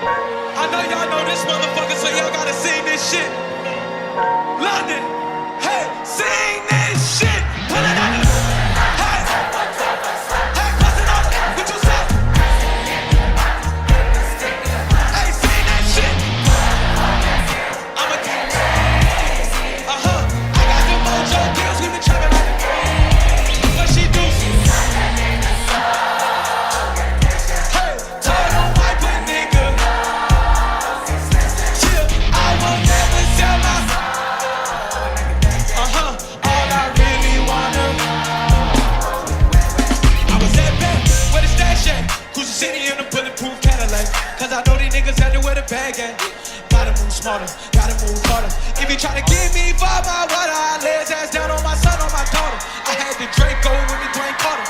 I know y'all know this motherfucker, so y'all gotta sing this shit. London, hey, sing this shit. Put it on. Hey, hey, bust it up. What you say? Hey, sing that shit. I'm a I got the mojo deals. We been trapping like what she do? Hey, told him wipe a nigga. Chill, I will never sell my. All I really wanna. I was at back, where the stash at? Cruise the city in a bulletproof Cadillac. Cause I know these niggas had to wear the bag at. Gotta move smarter, gotta move harder. If you try to give me 5 my water, I lay his ass down on my son, on my daughter. I had the Draco with me, Dwayne Carter.